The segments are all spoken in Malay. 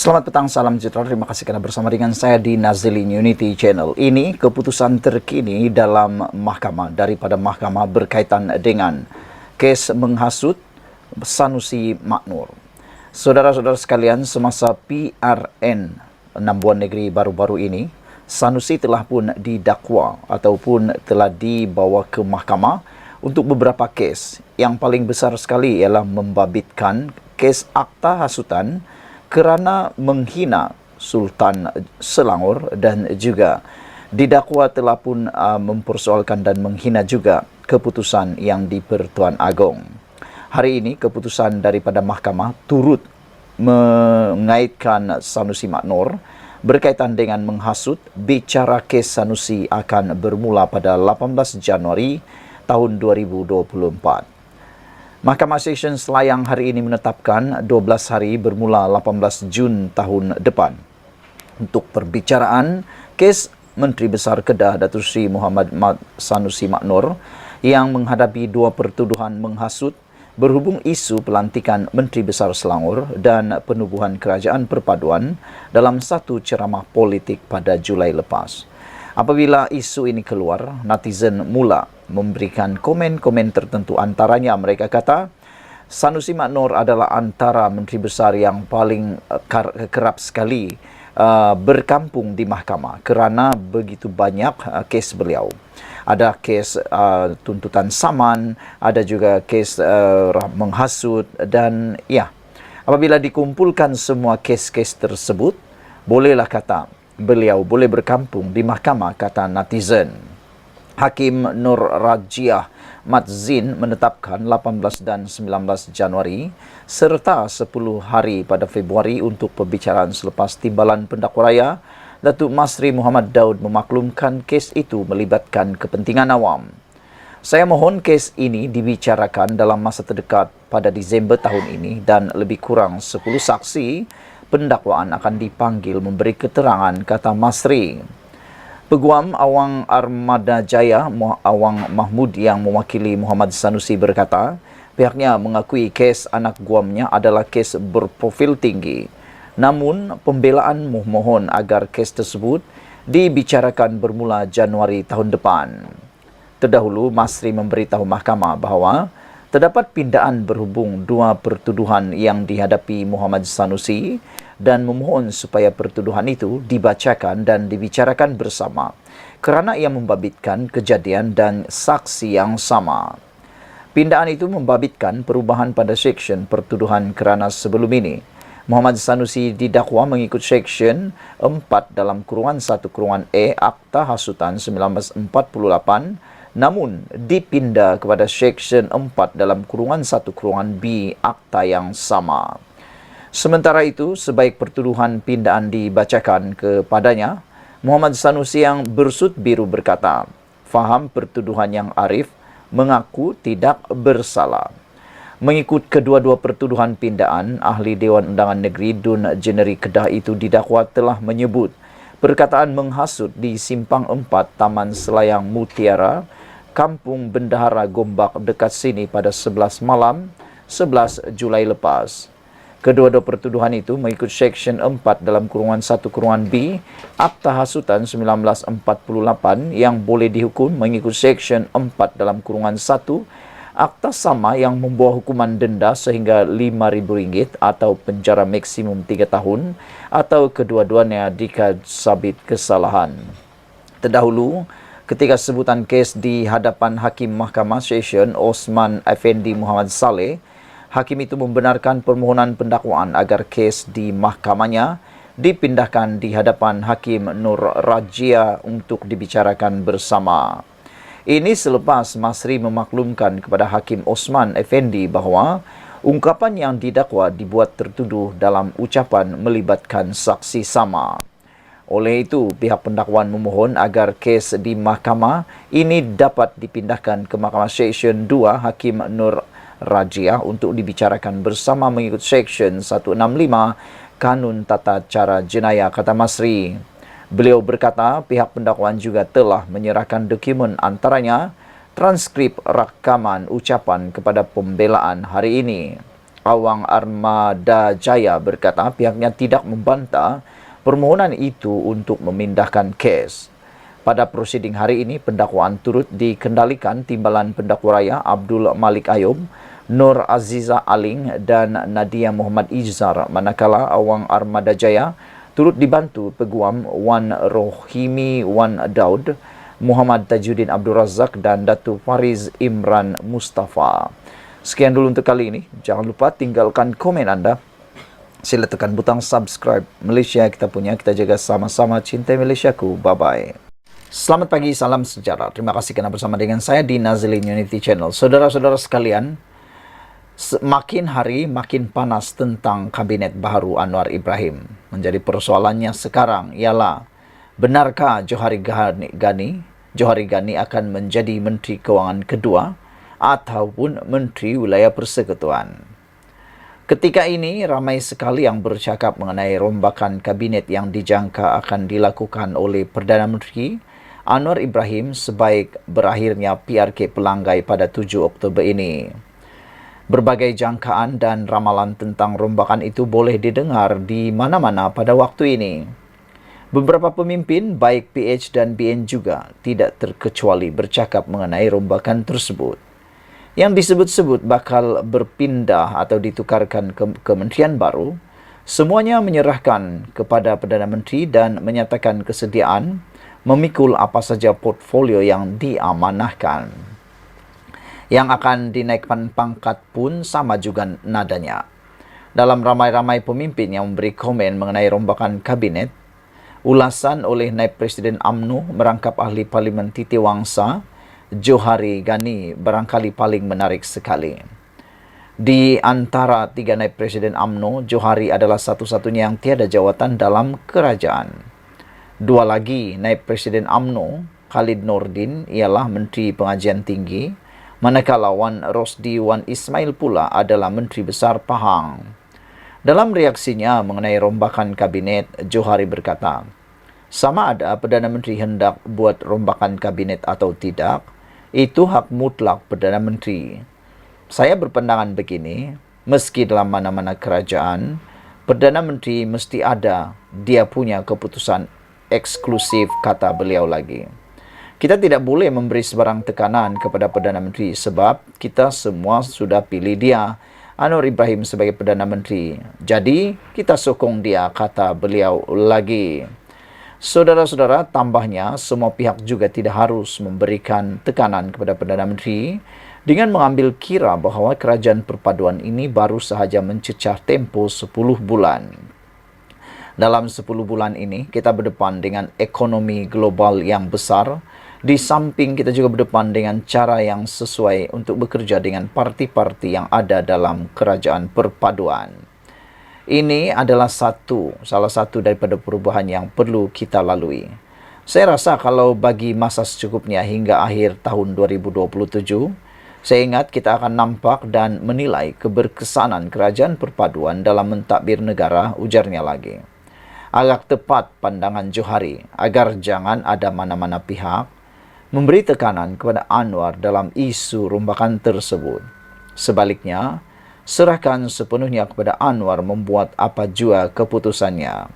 Selamat petang, salam sejahtera. Terima kasih karena bersama dengan saya di Nazilin Unity Channel. Ini keputusan terkini dalam mahkamah daripada mahkamah berkaitan dengan kes menghasut Sanusi Maknur. Saudara-saudara sekalian, semasa PRN Nambuan Negeri baru-baru ini, Sanusi telah pun didakwa ataupun telah dibawa ke mahkamah untuk beberapa kes. Yang paling besar sekali ialah membabitkan kes akta hasutan kerana menghina Sultan Selangor dan juga didakwa telah pun mempersoalkan dan menghina juga keputusan yang di Pertuan Agong. Hari ini keputusan daripada mahkamah turut mengaitkan Sanusi Maknur berkaitan dengan menghasut. Bicara kes Sanusi akan bermula pada 18 Januari tahun 2024. Mahkamah Session Selayang hari ini menetapkan 12 hari bermula 18 Jun tahun depan untuk perbicaraan kes Menteri Besar Kedah Datuk Seri Muhammad Sanusi Maknur yang menghadapi dua pertuduhan menghasut berhubung isu pelantikan Menteri Besar Selangor dan penubuhan kerajaan perpaduan dalam satu ceramah politik pada Julai lepas. Apabila isu ini keluar, netizen mula memberikan komen-komen tertentu. Antaranya mereka kata, Sanusi Maknur adalah antara menteri besar yang paling kerap sekali berkampung di mahkamah kerana begitu banyak kes beliau. Ada kes tuntutan saman, ada juga kes menghasut dan ya, apabila dikumpulkan semua kes-kes tersebut, bolehlah kata beliau boleh berkampung di mahkamah, kata netizen. Hakim Nur Rajiah Madzin menetapkan 18 dan 19 Januari serta 10 hari pada Februari untuk pembicaraan selepas timbalan pendakwa raya Datuk Masri Muhammad Daud memaklumkan kes itu melibatkan kepentingan awam. Saya mohon kes ini dibicarakan dalam masa terdekat pada Disember tahun ini dan lebih kurang 10 saksi pendakwaan akan dipanggil memberi keterangan, kata Masri. Peguam Awang Armada Jaya Awang Mahmud yang mewakili Muhammad Sanusi berkata, pihaknya mengakui kes anak guamnya adalah kes berprofil tinggi. Namun, pembelaan memohon agar kes tersebut dibicarakan bermula Januari tahun depan. Terdahulu, Masri memberitahu mahkamah bahawa terdapat pindaan berhubung dua pertuduhan yang dihadapi Muhammad Sanusi dan memohon supaya pertuduhan itu dibacakan dan dibicarakan bersama kerana ia membabitkan kejadian dan saksi yang sama. Pindaan itu membabitkan perubahan pada seksyen pertuduhan kerana sebelum ini Muhammad Sanusi didakwa mengikut seksyen 4 dalam kurungan 1 kurungan E Akta Hasutan 1948, namun dipindah kepada seksyen 4 dalam kurungan 1 kurungan B akta yang sama. Sementara itu, sebaik pertuduhan pindaan dibacakan kepadanya, Muhammad Sanusi yang bersut biru berkata, faham pertuduhan yang arif, mengaku tidak bersalah. Mengikut kedua-dua pertuduhan pindaan, Ahli Dewan Undangan Negeri Dun Jeneri Kedah itu didakwa telah menyebut perkataan menghasut di Simpang 4 Taman Selayang Mutiara, Kampung Bendahara Gombak dekat sini pada 11 malam 11 Julai lepas. Kedua-dua pertuduhan itu mengikut seksyen 4 dalam kurungan 1 kurungan B Akta Hasutan 1948 yang boleh dihukum mengikut seksyen 4 dalam kurungan 1 akta sama yang membawa hukuman denda sehingga RM5,000 atau penjara maksimum 3 tahun atau kedua-duanya jika sabit kesalahan. Terdahulu, ketika sebutan kes di hadapan Hakim Mahkamah Session Osman Effendi Muhammad Saleh, hakim itu membenarkan permohonan pendakwaan agar kes di mahkamahnya dipindahkan di hadapan Hakim Nur Rajiah untuk dibicarakan bersama. Ini selepas Masri memaklumkan kepada Hakim Osman Effendi bahawa ungkapan yang didakwa dibuat tertuduh dalam ucapan melibatkan saksi sama. Oleh itu, pihak pendakwaan memohon agar kes di mahkamah ini dapat dipindahkan ke Mahkamah Session 2 Hakim Nur Rajiah untuk dibicarakan bersama mengikut Seksyen 165 Kanun Tata Cara Jenayah, kata Masri. Beliau berkata pihak pendakwaan juga telah menyerahkan dokumen antaranya transkrip rakaman ucapan kepada pembelaan hari ini. Awang Armada Jaya berkata pihaknya tidak membantah permohonan itu untuk memindahkan kes. Pada prosiding hari ini, pendakwaan turut dikendalikan Timbalan Pendakwa Raya Abdul Malik Ayub, Nur Aziza Aling dan Nadia Muhammad Izhar, manakala Awang Armada Jaya turut dibantu Peguam Wan Rohimi Wan Daud, Muhammad Tajuddin Abdul Razak dan Datu Fariz Imran Mustafa. Sekian dulu untuk kali ini. Jangan lupa tinggalkan komen Anda. Sila tekan butang subscribe. Malaysia kita punya, kita jaga sama-sama. Cintai Malaysiaku. Bye-bye. Selamat pagi, salam sejahtera. Terima kasih kerana bersama dengan saya di Nazilin Unity Channel. Saudara-saudara sekalian, makin hari makin panas tentang kabinet baru Anwar Ibrahim. Menjadi persoalannya sekarang ialah, benarkah Johari Ghani akan menjadi Menteri Kewangan kedua ataupun Menteri Wilayah Persekutuan? Ketika ini, ramai sekali yang bercakap mengenai rombakan kabinet yang dijangka akan dilakukan oleh Perdana Menteri Anwar Ibrahim sebaik berakhirnya PRK pelanggai pada 7 Oktober ini. Berbagai jangkaan dan ramalan tentang rombakan itu boleh didengar di mana-mana pada waktu ini. Beberapa pemimpin, baik PH dan BN juga, tidak terkecuali bercakap mengenai rombakan tersebut. Yang disebut-sebut bakal berpindah atau ditukarkan ke kementerian baru, semuanya menyerahkan kepada Perdana Menteri dan menyatakan kesediaan memikul apa saja portfolio yang diamanahkan. Yang akan dinaikkan pangkat pun sama juga nadanya. Dalam ramai-ramai pemimpin yang memberi komen mengenai rombakan kabinet, ulasan oleh Naib Presiden UMNO merangkap Ahli Parlimen Titiwangsa, Johari Ghani barangkali paling menarik sekali. Di antara 3 Naib Presiden UMNO, Johari adalah satu-satunya yang tiada jawatan dalam kerajaan. 2 lagi Naib Presiden UMNO, Khalid Nordin, ialah Menteri Pengajian Tinggi, manakala Wan Rosdi Wan Ismail pula adalah Menteri Besar Pahang. Dalam reaksinya mengenai rombakan kabinet, Johari berkata, sama ada Perdana Menteri hendak buat rombakan kabinet atau tidak, itu hak mutlak Perdana Menteri. Saya berpandangan begini, meski dalam mana-mana kerajaan, Perdana Menteri mesti ada dia punya keputusan eksklusif, kata beliau lagi. Kita tidak boleh memberi sebarang tekanan kepada Perdana Menteri sebab kita semua sudah pilih dia, Anwar Ibrahim, sebagai Perdana Menteri. Jadi, kita sokong dia, kata beliau lagi. Saudara-saudara, tambahnya, semua pihak juga tidak harus memberikan tekanan kepada Perdana Menteri dengan mengambil kira bahawa kerajaan perpaduan ini baru sahaja mencecah tempoh 10 bulan. Dalam 10 bulan ini, kita berdepan dengan ekonomi global yang besar. Di samping kita juga berdepan dengan cara yang sesuai untuk bekerja dengan parti-parti yang ada dalam kerajaan perpaduan. Ini adalah salah satu daripada perubahan yang perlu kita lalui. Saya rasa kalau bagi masa secukupnya hingga akhir tahun 2027, saya ingat kita akan nampak dan menilai keberkesanan kerajaan perpaduan dalam mentadbir negara, ujarnya lagi. Agak tepat pandangan Johari agar jangan ada mana-mana pihak memberi tekanan kepada Anwar dalam isu rombakan tersebut. Sebaliknya, serahkan sepenuhnya kepada Anwar membuat apa jua keputusannya.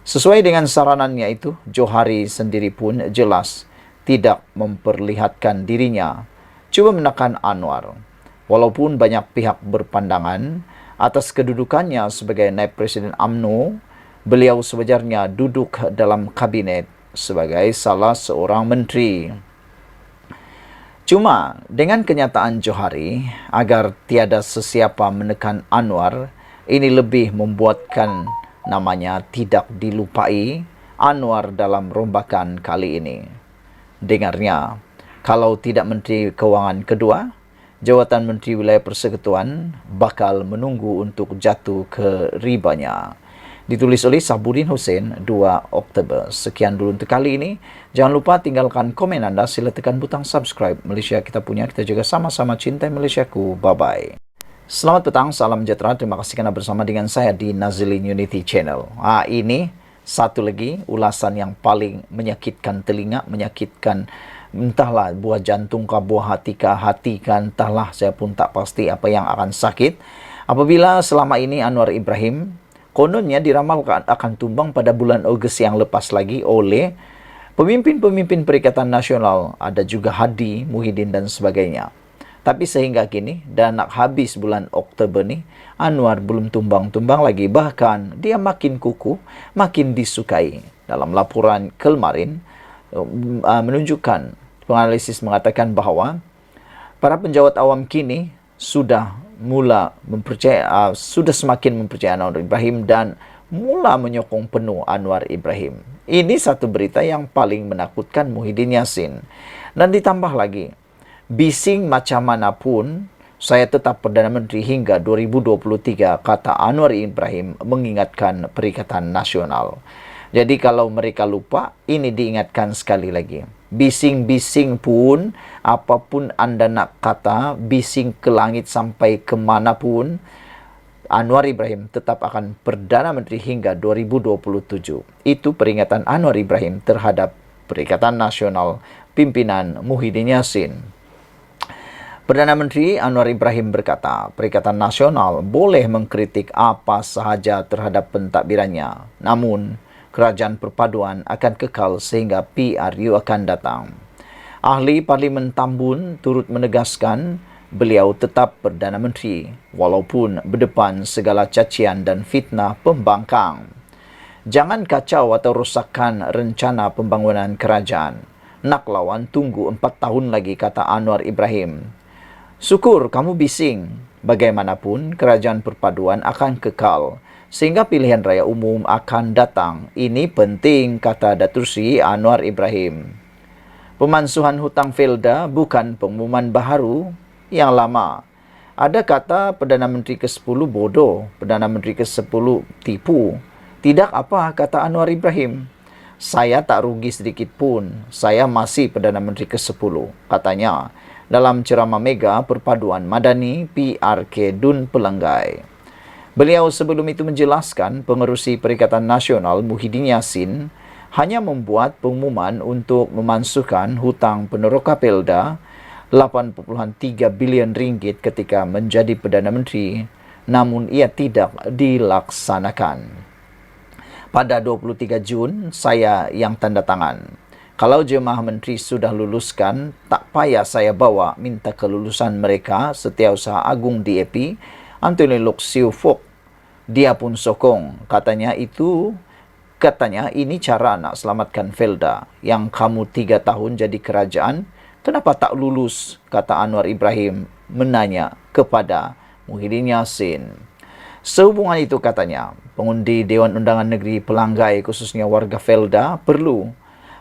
Sesuai dengan saranannya itu, Johari sendiri pun jelas tidak memperlihatkan dirinya cuba menekan Anwar. Walaupun banyak pihak berpandangan atas kedudukannya sebagai Naib Presiden UMNO, beliau sewajarnya duduk dalam kabinet sebagai salah seorang menteri. Cuma dengan kenyataan Johari agar tiada sesiapa menekan Anwar, ini lebih membuatkan namanya tidak dilupai Anwar dalam rombakan kali ini. Dengarnya, kalau tidak Menteri Kewangan kedua, jawatan Menteri Wilayah Persekutuan bakal menunggu untuk jatuh ke ribanya. Ditulis oleh Sabuddin Hussein, 2 Oktober. Sekian dulu untuk kali ini. Jangan lupa tinggalkan komen Anda. Sila tekan butang subscribe. Malaysia kita punya, kita juga sama-sama cintai Malaysiaku. Bye-bye. Selamat petang, salam sejahtera. Terima kasih kerana bersama dengan saya di Nazilin Unity Channel. Ini satu lagi ulasan yang paling menyakitkan telinga, menyakitkan entahlah buah jantung kah, buah hati kah, entahlah, saya pun tak pasti apa yang akan sakit. Apabila selama ini Anwar Ibrahim kononnya diramalkan akan tumbang pada bulan Ogos yang lepas lagi oleh pemimpin-pemimpin Perikatan Nasional, ada juga Hadi, Muhyiddin dan sebagainya. Tapi sehingga kini dan nak habis bulan Oktober ni, Anwar belum tumbang-tumbang lagi. Bahkan dia makin kukuh, makin disukai. Dalam laporan kemarin menunjukkan, penganalisis mengatakan bahawa para penjawat awam kini sudah semakin mempercayai Anwar Ibrahim dan mula menyokong penuh Anwar Ibrahim. Ini satu berita yang paling menakutkan Muhyiddin Yassin. Dan ditambah lagi, bising macam manapun, saya tetap Perdana Menteri hingga 2023, kata Anwar Ibrahim mengingatkan Perikatan Nasional. Jadi kalau mereka lupa, ini diingatkan sekali lagi. Bising-bising pun, apapun anda nak kata, bising ke langit sampai kemanapun, Anwar Ibrahim tetap akan Perdana Menteri hingga 2027. Itu peringatan Anwar Ibrahim terhadap Perikatan Nasional pimpinan Muhyiddin Yassin. Perdana Menteri Anwar Ibrahim berkata, Perikatan Nasional boleh mengkritik apa sahaja terhadap pentadbirannya. Namun, Kerajaan Perpaduan akan kekal sehingga PRU akan datang. Ahli Parlimen Tambun turut menegaskan beliau tetap Perdana Menteri walaupun berdepan segala cacian dan fitnah pembangkang. Jangan kacau atau rosakkan rencana pembangunan kerajaan. Nak lawan tunggu 4 tahun lagi, kata Anwar Ibrahim. Syukur kamu bising. Bagaimanapun, Kerajaan Perpaduan akan kekal sehingga pilihan raya umum akan datang. Ini penting, kata Datuk Seri Anwar Ibrahim. Pemansuhan hutang Felda bukan pengumuman baharu yang lama. Ada kata Perdana Menteri ke-10 bodoh, Perdana Menteri ke-10 tipu. Tidak apa, kata Anwar Ibrahim. Saya tak rugi sedikit pun. Saya masih Perdana Menteri ke-10, katanya dalam ceramah Mega Perpaduan Madani PRK Dun Pelanggai. Beliau sebelum itu menjelaskan pengerusi Perikatan Nasional Muhyiddin Yassin hanya membuat pengumuman untuk memansuhkan hutang peneroka Pelda 8.3 bilion ringgit ketika menjadi Perdana Menteri, namun ia tidak dilaksanakan. Pada 23 Jun, saya yang tanda tangan. Kalau jemaah menteri sudah luluskan, tak payah saya bawa minta kelulusan mereka. Setiausaha Agung DAP, Anthony Loke Siu Fok, dia pun sokong. Katanya ini cara nak selamatkan Felda. Yang kamu 3 tahun jadi kerajaan, kenapa tak lulus? Kata Anwar Ibrahim menanya kepada Muhyiddin Yassin. Sehubungan itu katanya, pengundi Dewan Undangan Negeri Pelanggai khususnya warga Felda perlu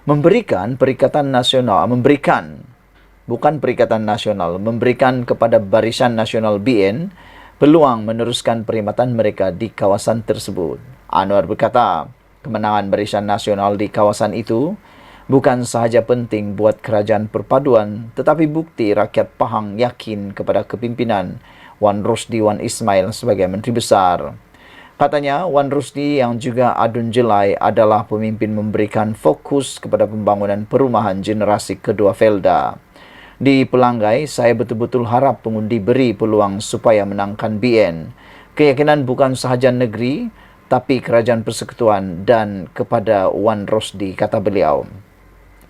memberikan Perikatan Nasional, memberikan kepada Barisan Nasional BN peluang meneruskan perkhidmatan mereka di kawasan tersebut. Anwar berkata, kemenangan Barisan Nasional di kawasan itu bukan sahaja penting buat Kerajaan Perpaduan, tetapi bukti rakyat Pahang yakin kepada kepimpinan Wan Rosdi Wan Ismail sebagai Menteri Besar. Katanya, Wan Rosdi yang juga adun jelai adalah pemimpin memberikan fokus kepada pembangunan perumahan generasi kedua Felda. Di Pelanggai, saya betul-betul harap pengundi beri peluang supaya menangkan BN. Keyakinan bukan sahaja negeri, tapi kerajaan persekutuan dan kepada Wan Rosdi, kata beliau.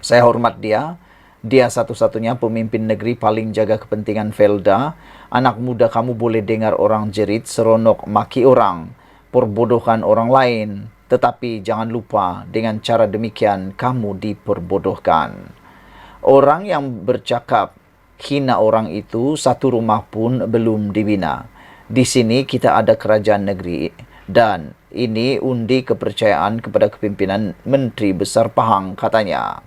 Saya hormat dia. Dia satu-satunya pemimpin negeri paling jaga kepentingan Felda. Anak muda kamu boleh dengar orang jerit, seronok maki orang, perbodohkan orang lain. Tetapi jangan lupa, dengan cara demikian kamu diperbodohkan. Orang yang bercakap hina orang itu, satu rumah pun belum dibina. Di sini kita ada kerajaan negeri dan ini undi kepercayaan kepada kepimpinan Menteri Besar Pahang, katanya.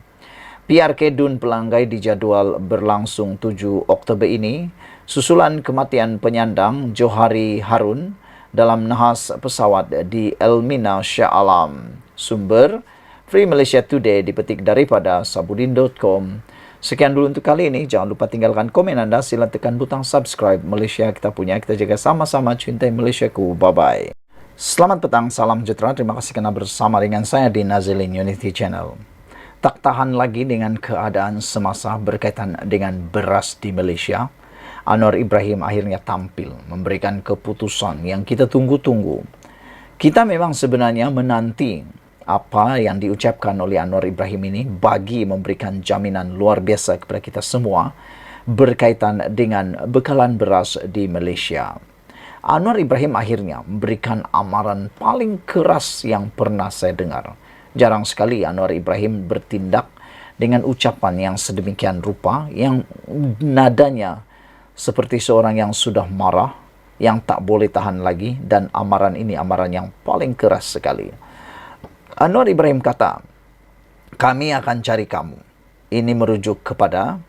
PRK Dun Pelanggai dijadual berlangsung 7 Oktober ini susulan kematian penyandang Johari Harun dalam nahas pesawat di Elmina Shah Alam. Sumber Free Malaysia Today dipetik daripada sabudin.com. Sekian dulu untuk kali ini. Jangan lupa tinggalkan komen anda. Sila tekan butang subscribe. Malaysia kita punya. Kita jaga sama-sama. Cintai Malaysiaku. Bye-bye. Selamat petang. Salam sejahtera. Terima kasih kerana bersama dengan saya di Nazilin Unity Channel. Tak tahan lagi dengan keadaan semasa berkaitan dengan beras di Malaysia. Anwar Ibrahim akhirnya tampil memberikan keputusan yang kita tunggu-tunggu. Kita memang sebenarnya menanti apa yang diucapkan oleh Anwar Ibrahim ini bagi memberikan jaminan luar biasa kepada kita semua berkaitan dengan bekalan beras di Malaysia. Anwar Ibrahim akhirnya memberikan amaran paling keras yang pernah saya dengar. Jarang sekali Anwar Ibrahim bertindak dengan ucapan yang sedemikian rupa, yang nadanya seperti seorang yang sudah marah, yang tak boleh tahan lagi, dan amaran ini amaran yang paling keras sekali. Anwar Ibrahim kata, kami akan cari kamu. Ini merujuk kepada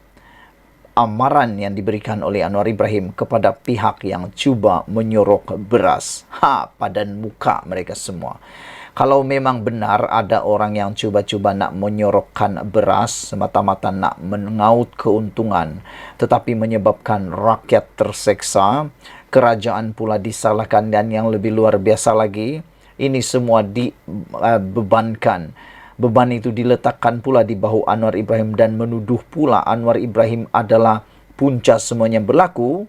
amaran yang diberikan oleh Anwar Ibrahim kepada pihak yang cuba menyorok beras. Padan muka mereka semua. Kalau memang benar ada orang yang cuba-cuba nak menyorokkan beras, semata-mata nak mengaut keuntungan, tetapi menyebabkan rakyat terseksa, kerajaan pula disalahkan, dan yang lebih luar biasa lagi, ini semua dibebankan. Beban itu diletakkan pula di bahu Anwar Ibrahim dan menuduh pula Anwar Ibrahim adalah punca semuanya berlaku.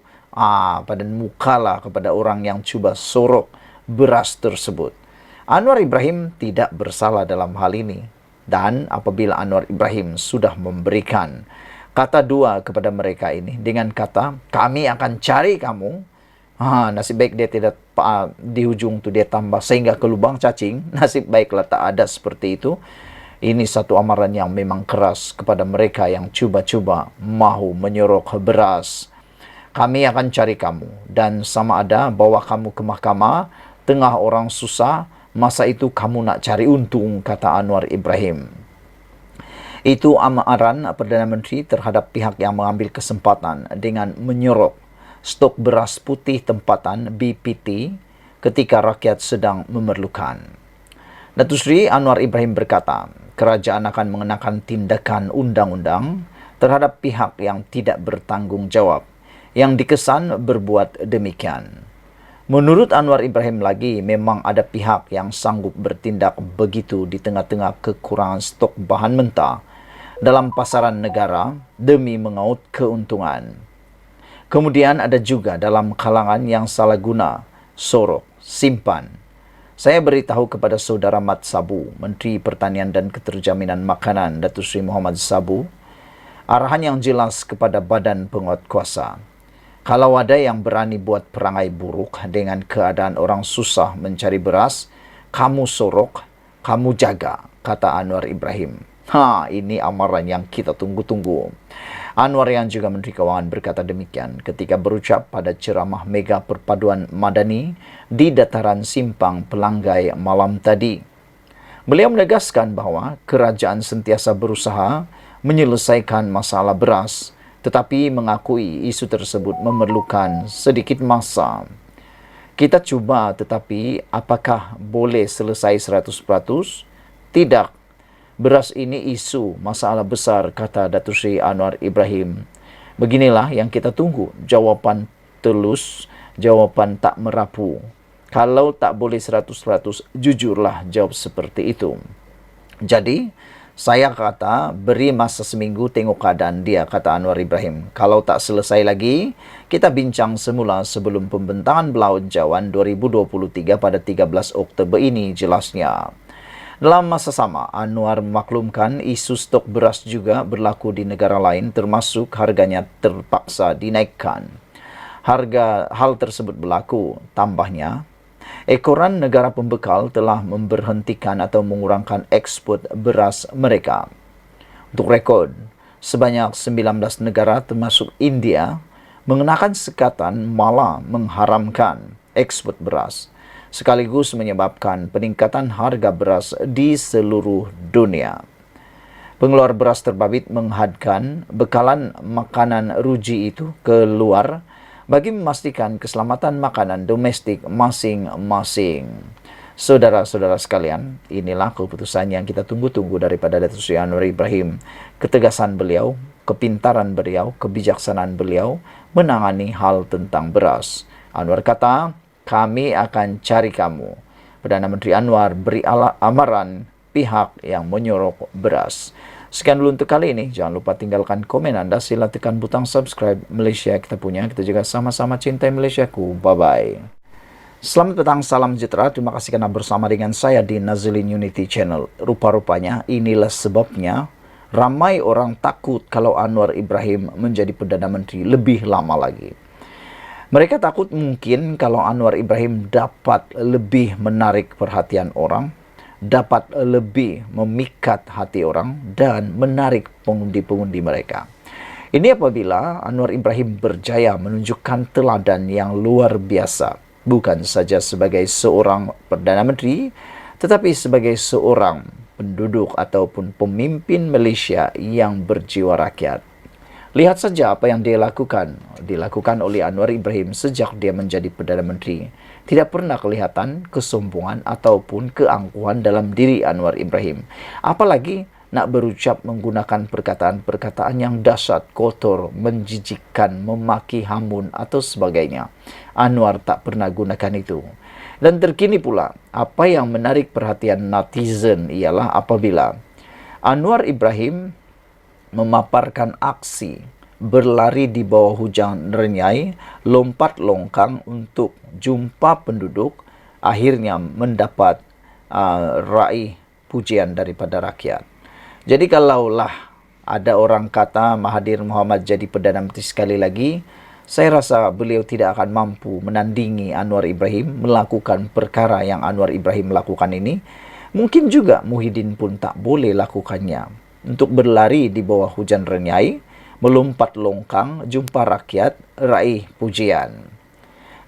Padan mukalah kepada orang yang cuba sorok beras tersebut. Anwar Ibrahim tidak bersalah dalam hal ini. Dan apabila Anwar Ibrahim sudah memberikan kata dua kepada mereka ini dengan kata, kami akan cari kamu. Nasib baik dia tidak di ujung tu dia tambah sehingga ke lubang cacing. Nasib baiklah tak ada seperti itu. Ini satu amaran yang memang keras kepada mereka yang cuba-cuba mahu menyorok beras. Kami akan cari kamu dan sama ada bawa kamu ke mahkamah tengah orang susah. Masa itu kamu nak cari untung, kata Anwar Ibrahim. Itu amaran Perdana Menteri terhadap pihak yang mengambil kesempatan dengan menyorok stok beras putih tempatan BPT ketika rakyat sedang memerlukan. Datuk Seri Anwar Ibrahim berkata, kerajaan akan mengenakan tindakan undang-undang terhadap pihak yang tidak bertanggung jawab, yang dikesan berbuat demikian. Menurut Anwar Ibrahim lagi, memang ada pihak yang sanggup bertindak begitu di tengah-tengah kekurangan stok bahan mentah dalam pasaran negara demi mengaut keuntungan. Kemudian ada juga dalam kalangan yang salah guna, sorok, simpan. Saya beritahu kepada Saudara Mat Sabu, Menteri Pertanian dan Keterjaminan Makanan Datuk Seri Muhammad Sabu, arahan yang jelas kepada Badan Penguatkuasa. Kalau ada yang berani buat perangai buruk dengan keadaan orang susah mencari beras, kamu sorok, kamu jaga, kata Anwar Ibrahim. Ini amaran yang kita tunggu-tunggu. Anwar yang juga Menteri Kewangan berkata demikian ketika berucap pada ceramah Mega Perpaduan Madani di Dataran Simpang Pelanggai malam tadi. Beliau menegaskan bahawa kerajaan sentiasa berusaha menyelesaikan masalah beras, tetapi mengakui isu tersebut memerlukan sedikit masa. Kita cuba, tetapi apakah boleh selesai 100%? Tidak. Beras ini isu masalah besar, kata Datuk Seri Anwar Ibrahim. Beginilah yang kita tunggu, jawapan telus, jawapan tak merapu. Kalau tak boleh 100%, jujurlah jawab seperti itu. Jadi, saya kata, beri masa seminggu tengok keadaan dia, kata Anwar Ibrahim. Kalau tak selesai lagi, kita bincang semula sebelum pembentangan Belanjawan 2023 pada 13 Oktober ini, jelasnya. Dalam masa sama, Anwar memaklumkan isu stok beras juga berlaku di negara lain, termasuk harganya terpaksa dinaikkan. Hal tersebut berlaku, tambahnya, ekoran negara pembekal telah memberhentikan atau mengurangkan ekspor beras mereka. Untuk rekod, sebanyak 19 negara termasuk India mengenakan sekatan malah mengharamkan ekspor beras, sekaligus menyebabkan peningkatan harga beras di seluruh dunia. Pengeluar beras terbabit menghadkan bekalan makanan ruji itu keluar bagi memastikan keselamatan makanan domestik masing-masing. Saudara-saudara sekalian, inilah keputusan yang kita tunggu-tunggu daripada Datuk Seri Anwar Ibrahim. Ketegasan beliau, kepintaran beliau, kebijaksanaan beliau menangani hal tentang beras. Anwar kata, kami akan cari kamu. Perdana Menteri Anwar beri amaran pihak yang menyorok beras. Sekian dulu untuk kali ini. Jangan lupa tinggalkan komen Anda. Sila tekan butang subscribe. Malaysia kita punya. Kita juga sama-sama cintai Malaysiaku. Bye-bye. Selamat petang, salam sejahtera. Terima kasih karena bersama dengan saya di Nazilin Unity Channel. Rupa-rupanya inilah sebabnya ramai orang takut kalau Anwar Ibrahim menjadi Perdana Menteri lebih lama lagi. Mereka takut mungkin kalau Anwar Ibrahim dapat lebih menarik perhatian orang, dapat lebih memikat hati orang dan menarik pengundi-pengundi mereka. Ini apabila Anwar Ibrahim berjaya menunjukkan teladan yang luar biasa, bukan saja sebagai seorang Perdana Menteri, tetapi sebagai seorang penduduk ataupun pemimpin Malaysia yang berjiwa rakyat. Lihat saja apa yang dilakukan oleh Anwar Ibrahim sejak dia menjadi Perdana Menteri. Tidak pernah kelihatan kesombongan ataupun keangkuhan dalam diri Anwar Ibrahim. Apalagi nak berucap menggunakan perkataan-perkataan yang dahsyat, kotor, menjijikkan, memaki hamun atau sebagainya. Anwar tak pernah gunakan itu. Dan terkini pula, apa yang menarik perhatian netizen ialah apabila Anwar Ibrahim memaparkan aksi berlari di bawah hujan renyai, lompat longkang untuk jumpa penduduk, akhirnya mendapat raih pujian daripada rakyat. Jadi kalaulah ada orang kata Mahathir Mohamad jadi Perdana Menteri sekali lagi, saya rasa beliau tidak akan mampu menandingi Anwar Ibrahim melakukan perkara yang Anwar Ibrahim lakukan ini. Mungkin juga Muhyiddin pun tak boleh lakukannya. Untuk berlari di bawah hujan renyai, melompat longkang, jumpa rakyat, raih pujian.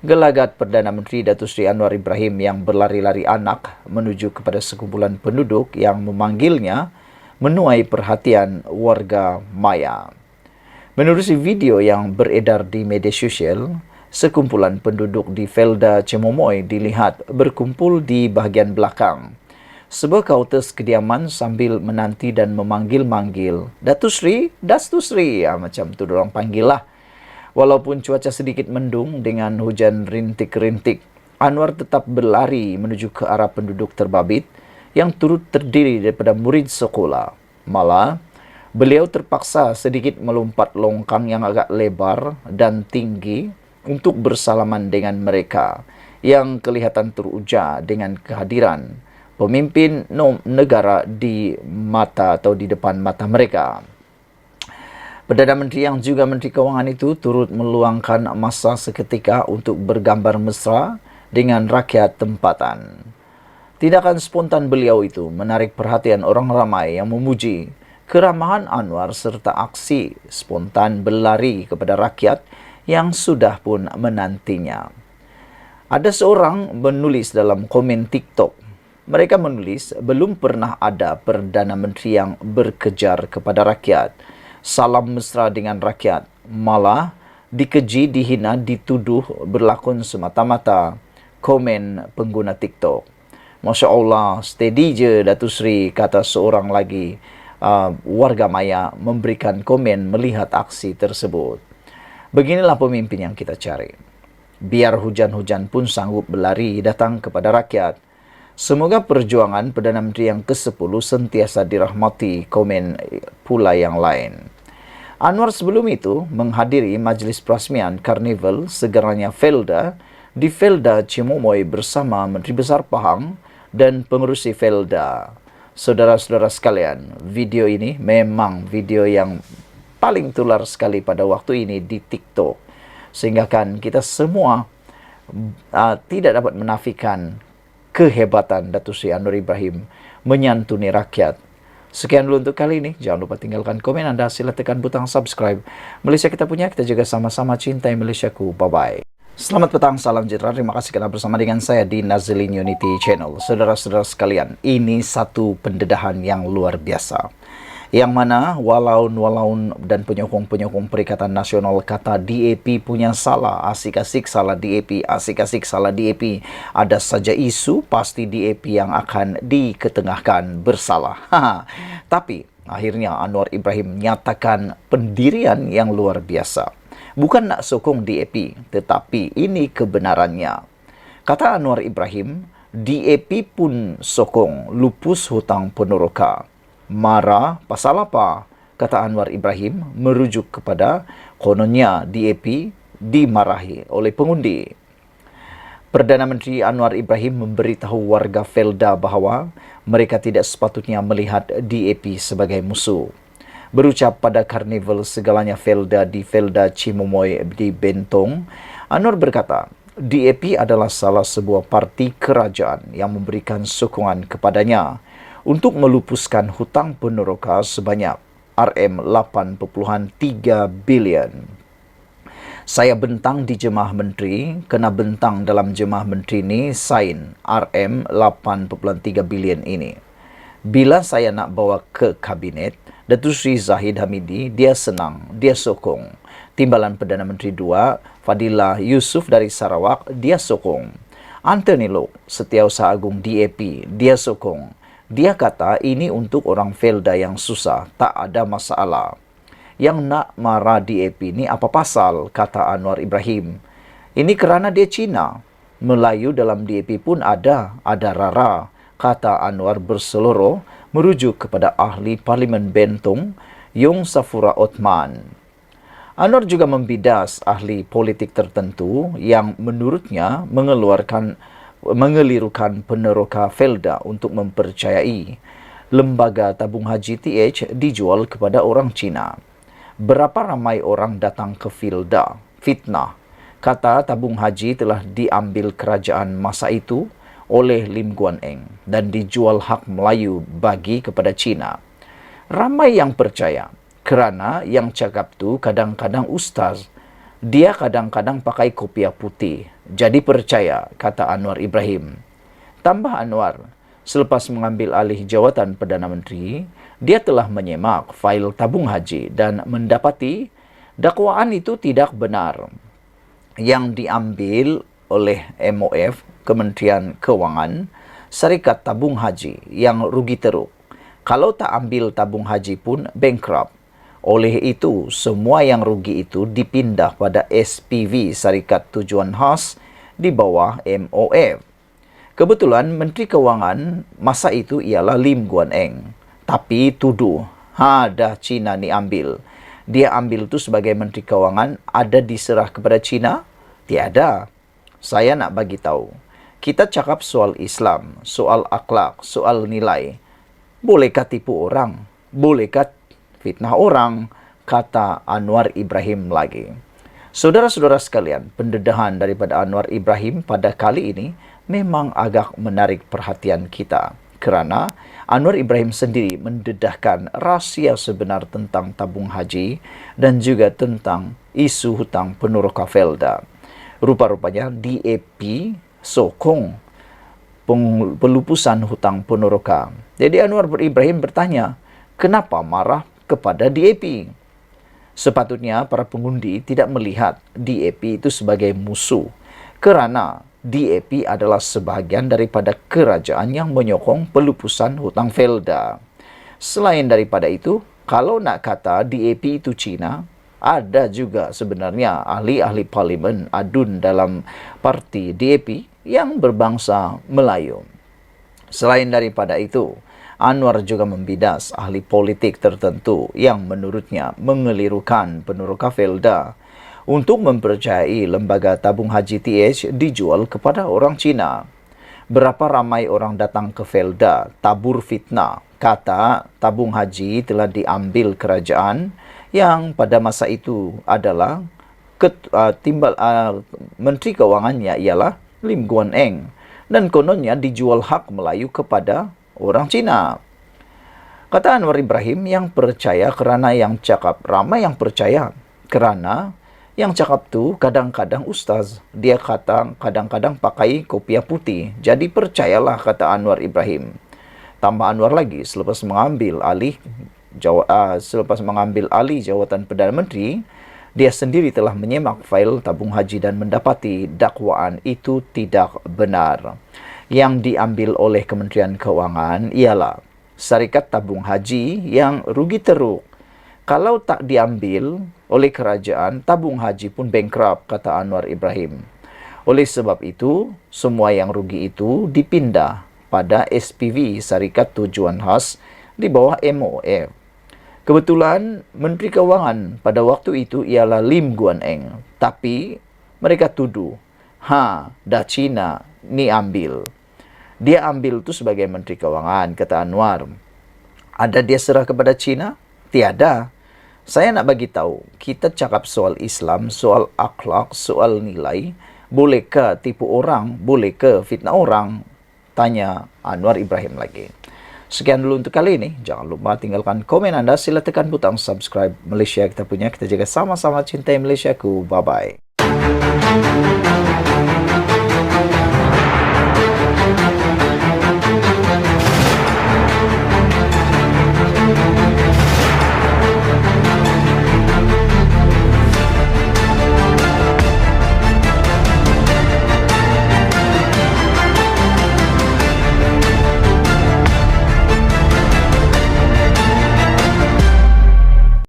Gelagat Perdana Menteri Datuk Seri Anwar Ibrahim yang berlari-lari anak menuju kepada sekumpulan penduduk yang memanggilnya menuai perhatian warga maya. Menerusi video yang beredar di media sosial, sekumpulan penduduk di Felda Cemomoy dilihat berkumpul di bahagian belakang sebuah kaunter kediaman sambil menanti dan memanggil-manggil, Datuk Seri, Datuk Seri, macam tu dorang panggil lah. Walaupun cuaca sedikit mendung dengan hujan rintik-rintik, Anwar tetap berlari menuju ke arah penduduk terbabit yang turut terdiri daripada murid sekolah. Malah, beliau terpaksa sedikit melompat longkang yang agak lebar dan tinggi untuk bersalaman dengan mereka yang kelihatan teruja dengan kehadiran pemimpin negara di mata atau di depan mata mereka. Perdana Menteri yang juga Menteri Kewangan itu turut meluangkan masa seketika untuk bergambar mesra dengan rakyat tempatan. Tindakan spontan beliau itu menarik perhatian orang ramai yang memuji keramahan Anwar serta aksi spontan berlari kepada rakyat yang sudah pun menantinya. Ada seorang menulis dalam komen TikTok. Mereka menulis, belum pernah ada Perdana Menteri yang berkejar kepada rakyat, salam mesra dengan rakyat, malah dikeji, dihina, dituduh berlakon semata-mata, komen pengguna TikTok. Masya Allah, steady je Datuk Seri, kata seorang lagi warga maya memberikan komen melihat aksi tersebut. Beginilah pemimpin yang kita cari. Biar hujan-hujan pun sanggup berlari datang kepada rakyat. Semoga perjuangan Perdana Menteri yang ke-10 sentiasa dirahmati, komen pula yang lain. Anwar sebelum itu menghadiri majlis perasmian Karnival Segaranya Felda di Felda Cemomoy bersama Menteri Besar Pahang dan pengerusi Felda. Saudara-saudara sekalian, video ini memang video yang paling tular sekali pada waktu ini di TikTok. Sehingga kan kita semua tidak dapat menafikan kehebatan Datuk Seri Anwar Ibrahim menyantuni rakyat. Sekian dulu untuk kali ini. Jangan lupa tinggalkan komen Anda. Sila tekan butang subscribe. Malaysia kita punya, kita juga sama-sama cintai Malaysiaku. Bye-bye. Selamat petang, salam sejahtera. Terima kasih karena bersama dengan saya di Nazilin Unity Channel. Saudara-saudara sekalian, ini satu pendedahan yang luar biasa. Yang mana walaun dan penyokong-penyokong Perikatan Nasional kata DAP punya salah, asik-asik salah DAP, asik-asik salah DAP. Ada saja isu, pasti DAP yang akan diketengahkan bersalah. Tapi akhirnya Anwar Ibrahim menyatakan pendirian yang luar biasa. Bukan nak sokong DAP, tetapi ini kebenarannya. Kata Anwar Ibrahim, DAP pun sokong lupus hutang peneroka. Marah pasal apa? Kata Anwar Ibrahim merujuk kepada kononnya DAP dimarahi oleh pengundi. Perdana Menteri Anwar Ibrahim memberitahu warga Felda bahawa mereka tidak sepatutnya melihat DAP sebagai musuh. Berucap pada karnival segalanya Felda di Felda Cimomoy di Bentong, Anwar berkata, DAP adalah salah sebuah parti kerajaan yang memberikan sokongan kepadanya untuk melupuskan hutang peneroka sebanyak RM8.3 bilion. Saya bentang di Jemaah Menteri, kena bentang dalam Jemaah Menteri ni sign RM8.3 bilion ini. Bila saya nak bawa ke kabinet, Datuk Seri Zahid Hamidi, dia senang, dia sokong. Timbalan Perdana Menteri 2, Fadilah Yusof dari Sarawak, dia sokong. Anthony Loke, Setiausaha Agung DAP, dia sokong. Dia kata ini untuk orang Felda yang susah, tak ada masalah. Yang nak marah DAP ni apa pasal, kata Anwar Ibrahim. Ini kerana dia Cina. Melayu dalam DAP pun ada rara, kata Anwar berseloroh merujuk kepada ahli Parlimen Bentong, Yung Safura Othman. Anwar juga membidas ahli politik tertentu yang menurutnya mengelirukan peneroka Felda untuk mempercayai lembaga tabung haji TH dijual kepada orang Cina. Berapa ramai orang datang ke Felda? Fitnah. Kata tabung haji telah diambil kerajaan masa itu oleh Lim Guan Eng dan dijual hak Melayu bagi kepada Cina. Ramai yang percaya kerana yang cakap tu kadang-kadang ustaz. Dia kadang-kadang pakai kopiah putih. Jadi percaya, kata Anwar Ibrahim. Tambah Anwar, selepas mengambil alih jawatan Perdana Menteri, dia telah menyemak fail tabung haji dan mendapati dakwaan itu tidak benar. Yang diambil oleh MOF, Kementerian Kewangan, Syarikat Tabung Haji yang rugi teruk. Kalau tak ambil tabung haji pun bankrupt. Oleh itu, semua yang rugi itu dipindah pada SPV, Syarikat Tujuan Khas, di bawah MOF. Kebetulan Menteri Kewangan masa itu ialah Lim Guan Eng. Tapi tuduh, dah Cina ni ambil. Dia ambil tu sebagai Menteri Kewangan, ada diserah kepada Cina? Tiada. Saya nak bagi tahu. Kita cakap soal Islam, soal akhlak, soal nilai. Bolehkah tipu orang? Bolehkah fitnah orang? Kata Anwar Ibrahim lagi. Saudara-saudara sekalian, pendedahan daripada Anwar Ibrahim pada kali ini memang agak menarik perhatian kita. Kerana Anwar Ibrahim sendiri mendedahkan rahsia sebenar tentang tabung haji dan juga tentang isu hutang peneroka Felda. Rupa-rupanya DAP sokong pelupusan hutang peneroka. Jadi Anwar Ibrahim bertanya, kenapa marah kepada DAP? Sepatutnya para pengundi tidak melihat DAP itu sebagai musuh. Kerana DAP adalah sebahagian daripada kerajaan yang menyokong pelupusan hutang Felda. Selain daripada itu, kalau nak kata DAP itu Cina, ada juga sebenarnya ahli-ahli parlimen adun dalam parti DAP yang berbangsa Melayu. Selain daripada itu, Anwar juga membidas ahli politik tertentu yang menurutnya mengelirukan peneroka Felda untuk mempercayai lembaga tabung haji TH dijual kepada orang Cina. Berapa ramai orang datang ke Felda, tabur fitnah, kata tabung haji telah diambil kerajaan yang pada masa itu adalah Menteri Kewangannya ialah Lim Guan Eng dan kononnya dijual hak Melayu kepada orang Cina. Kata Anwar Ibrahim yang percaya kerana yang cakap, ramai yang percaya kerana yang cakap tu kadang-kadang ustaz. Dia kata kadang-kadang pakai kopiah putih. Jadi percayalah, kata Anwar Ibrahim. Tambah Anwar lagi, selepas mengambil alih jawatan Perdana Menteri, dia sendiri telah menyemak fail tabung haji dan mendapati dakwaan itu tidak benar. Yang diambil oleh Kementerian Kewangan ialah Syarikat Tabung Haji yang rugi teruk. Kalau tak diambil oleh kerajaan, tabung haji pun bankrupt, kata Anwar Ibrahim. Oleh sebab itu, semua yang rugi itu dipindah pada SPV, Syarikat Tujuan Khas, di bawah MOF. Kebetulan Menteri Keuangan pada waktu itu ialah Lim Guan Eng. Tapi mereka tuduh, dah Cina ni ambil. Dia ambil itu sebagai Menteri Keuangan, kata Anwar. Ada dia serah kepada Cina? Tiada. Saya nak bagi tahu, kita cakap soal Islam, soal akhlak, soal nilai. Bolehkah tipu orang? Bolehkah fitnah orang? Tanya Anwar Ibrahim lagi. Sekian dulu untuk kali ini. Jangan lupa tinggalkan komen Anda. Sila tekan butang subscribe Malaysia kita punya. Kita jaga sama-sama cintai Malaysiaku. Bye-bye.